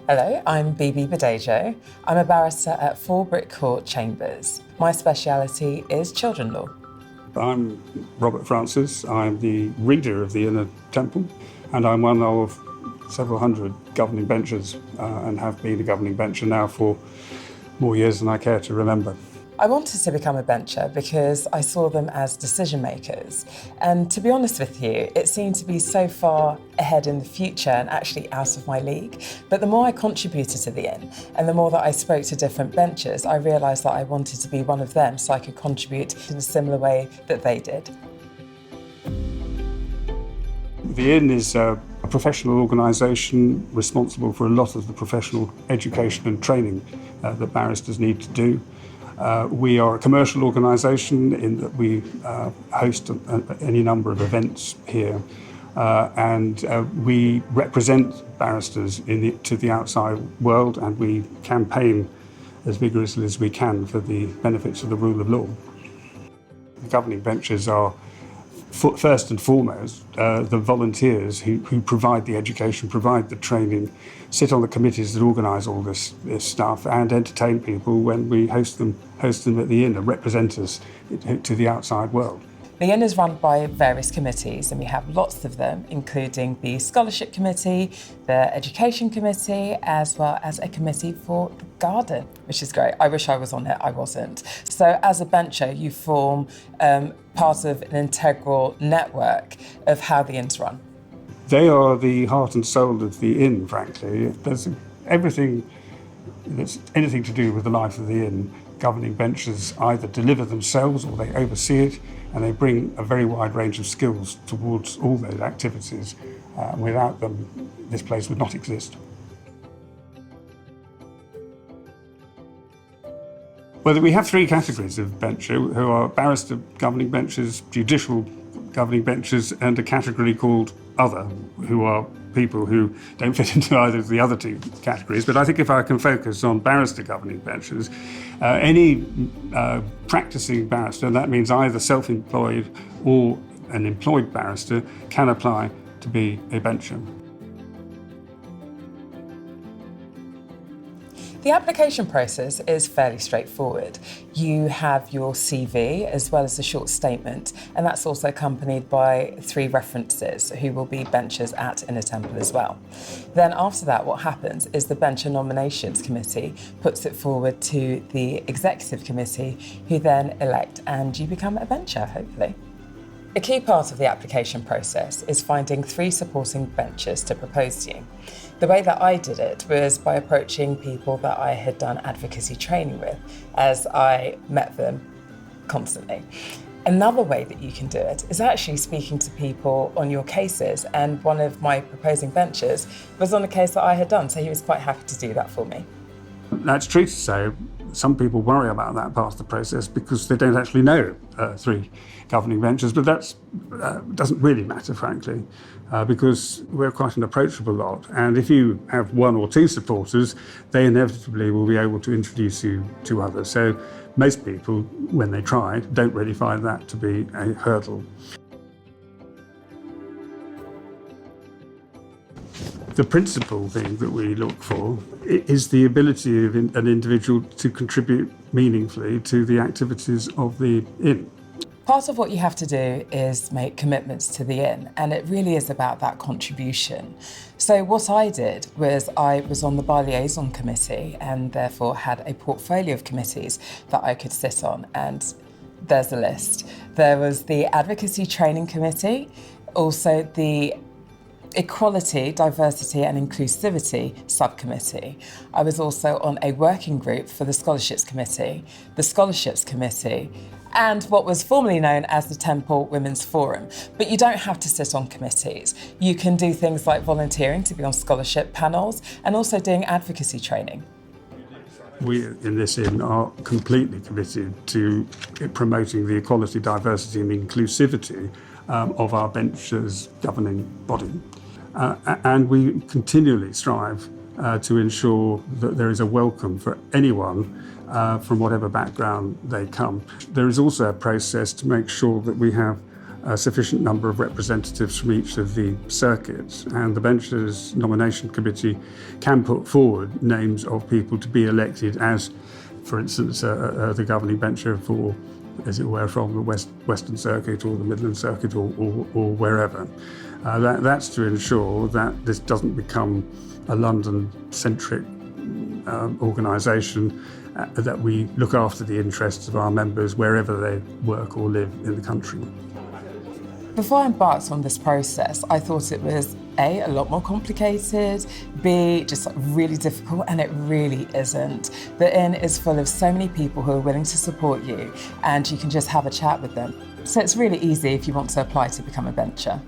Hello, I'm Bibi Badejo. I'm a barrister at 4 Brick Court Chambers. My speciality is children law. I'm Robert Francis. I'm the reader of the Inner Temple, and I'm one of several hundred governing benchers and have been a governing bencher now for more years than I care to remember. I wanted to become a bencher because I saw them as decision makers. And to be honest with you, it seemed to be so far ahead in the future and actually out of my league. But the more I contributed to the Inn and the more that I spoke to different benchers, I realised that I wanted to be one of them so I could contribute in a similar way that they did. The Inn is a professional organisation responsible for a lot of the professional education and training that barristers need to do. We are a commercial organisation in that we host any number of events here, and we represent barristers to the outside world, and we campaign as vigorously as we can for the benefits of the rule of law. The governing benches are first and foremost the volunteers who provide the education, provide the training, sit on the committees that organise all this stuff and entertain people when we host them at the Inn and represent us to the outside world. The Inn is run by various committees, and we have lots of them, including the Scholarship Committee, the Education Committee, as well as a committee for the garden, which is great. I wish I was on it, I wasn't. So as a bencher, you form part of an integral network of how the Inn's run. They are the heart and soul of the Inn, frankly. There's everything that's anything to do with the life of the Inn. Governing benchers either deliver themselves or they oversee it, and they bring a very wide range of skills towards all those activities. Without them, this place would not exist. Well, we have three categories of bencher, who are barrister governing benchers, judicial governing benchers, and a category called other, who are people who don't fit into either of the other two categories. But I think if I can focus on barrister governing benchers, any practicing barrister, and that means either self-employed or an employed barrister, can apply to be a bencher. The application process is fairly straightforward. You have your CV as well as a short statement, and that's also accompanied by 3 references who will be benchers at Inner Temple as well. Then after that, what happens is the Bencher Nominations Committee puts it forward to the Executive Committee, who then elect, and you become a bencher, hopefully. A key part of the application process is finding 3 supporting benchers to propose to you. The way that I did it was by approaching people that I had done advocacy training with, as I met them constantly. Another way that you can do it is actually speaking to people on your cases, and one of my proposing benchers was on a case that I had done, so he was quite happy to do that for me. That's true to say. Some people worry about that part of the process because they don't actually know 3 governing benchers, but that doesn't really matter, frankly, because we're quite an approachable lot. And if you have 1 or 2 supporters, they inevitably will be able to introduce you to others. So most people, when they try, don't really find that to be a hurdle. The principal thing that we look for is the ability of an individual to contribute meaningfully to the activities of the Inn. Part of what you have to do is make commitments to the Inn, and it really is about that contribution. So what I did was I was on the Bar Liaison Committee and therefore had a portfolio of committees that I could sit on, and there's a list. There was the Advocacy Training Committee, also the Equality, Diversity and Inclusivity Subcommittee. I was also on a working group for the Scholarships Committee, the Scholarships Committee, and what was formerly known as the Temple Women's Forum. But you don't have to sit on committees. You can do things like volunteering to be on scholarship panels and also doing advocacy training. We in this Inn are completely committed to promoting the equality, diversity and inclusivity of our benchers governing body. And we continually strive to ensure that there is a welcome for anyone from whatever background they come. There is also a process to make sure that we have a sufficient number of representatives from each of the circuits, and the bench's nomination committee can put forward names of people to be elected as, for instance, the governing bencher for, as it were, from the Western Circuit or the Midland Circuit or wherever. That's to ensure that this doesn't become a London-centric organisation, that we look after the interests of our members wherever they work or live in the country. Before I embarked on this process, I thought it was A, a lot more complicated, B, just really difficult, and it really isn't. The Inn is full of so many people who are willing to support you, and you can just have a chat with them. So it's really easy if you want to apply to become a bencher.